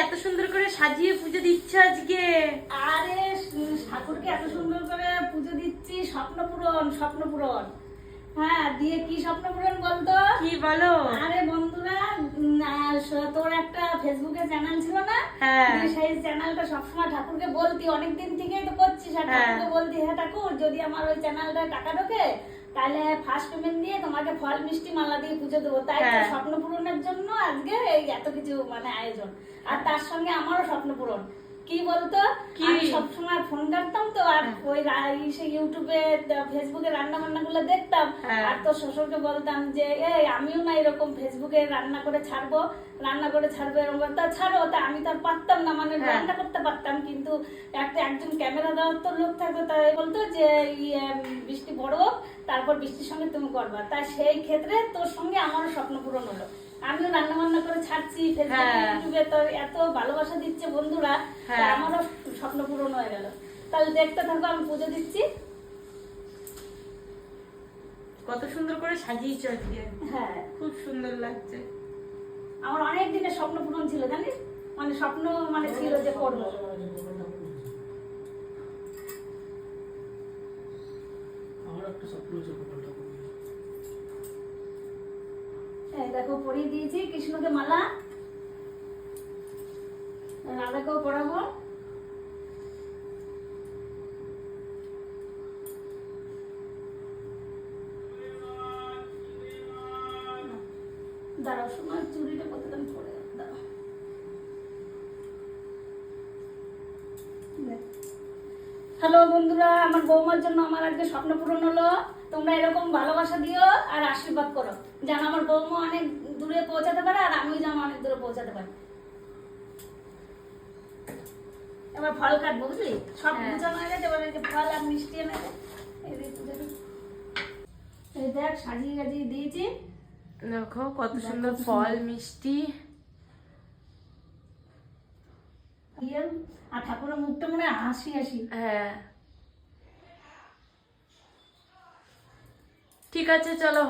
এত সুন্দর করে সাজিয়ে পুজো দিচ্ছ আজকে? আরে ঠাকুরকে এত সুন্দর করে পুজো দিচ্ছি, স্বপ্ন পূরণ, স্বপ্ন পূরণ। হ্যাঁ, দিয়ে কি স্বপ্ন পূরণ বলতো? কি বলো? আরে বন্ধুরা, তোর একটা ফেসবুকে চ্যানেল ছিল না? হ্যাঁ। তুই সেই চ্যানেলটা সবসময় ঠাকুরকে বলতি, অনেকদিন থেকেই তো করছিস, আর ঠাকুরকে বলতি, হ্যাঁ ঠাকুর যদি আমার ওই চ্যানেলটা টাকা ঢোকে তাহলে ফার্স্ট পেমেন্ট দিয়ে তোমাকে ফল মিষ্টি মালা দিয়ে পুজো দেবো। তাই তো স্বপ্ন পূরণের জন্য আজকে এই এত কিছু মানে আয়োজন, আর তার সঙ্গে আমারও স্বপ্ন পূরণ। কি বলতো, আমি সবসময় ফোন করতাম তো, আর ওই ইউটিউবে ফেসবুকে রান্না বান্না গুলো দেখতাম, আর তোর শ্বশুরকে বলতাম যে এই আমিও না এরকম ফেসবুকে রান্না করে ছাড়বো এরকম তা ছাড়ো। তা আমি তো আর পারতাম না, মানে রান্না করতে পারতাম, কিন্তু একজন ক্যামেরা দেওয়ার তো লোক থাকতো, তাই বলতো যে বৃষ্টি বড় হোক, তারপর বৃষ্টির সঙ্গে তুমি করবা। তাই সেই ক্ষেত্রে তোর সঙ্গে আমারও স্বপ্ন পূরণ হলো। আমিও রান্না বান্না করে ছাড়ছি ফেসবুকে, ইউটিউবে, তো এত ভালোবাসা দিচ্ছে বন্ধুরা, আমারও স্বপ্ন পূরণ হয়ে গেল। তাহলে দেখতে থাকো, আমি পুজো দিচ্ছি। কত সুন্দর করে সাজিয়েছো আজকে। হ্যাঁ, খুব সুন্দর লাগছে। আমার অনেক দিনের স্বপ্ন পূরণ ছিল, জানিস, মানে স্বপ্ন মানে ছিল যে করবো। আমার একটা স্বপ্ন ছিল গোপালটা করবো। দেখো পরিয়ে দিয়েছি কৃষ্ণকে মালা, রাধাকেও পড়াবো। দাঁড়াও, সময় চুরিটা করতে আমি পড়ে দাঁড়াও। হ্যালো বন্ধুরা, আমার বৌমার জন্য আমার আজকে স্বপ্ন পূরণ হলো। তোমরা এরকম ভালোবাসা দিও আর আশীর্বাদ করো, যেন আমার বৌমা অনেক দূরে পৌঁছাতে পারে, আর আমিও যেন অনেক দূরে পৌঁছাতে পারি। এবার ফল কাটবো, বুঝলি, সব গুছানো হয়ে গেছে, এবার এই যে ফল আর মিষ্টি এনে এই দেখ সাজিয়ে গাজিয়ে দিয়েছি। দেখো কত সুন্দর ফল মিষ্টি। আর ঠাকুরের মুখটা মনে হয় হাসি হাসি। হ্যাঁ, ঠিক আছে চলো।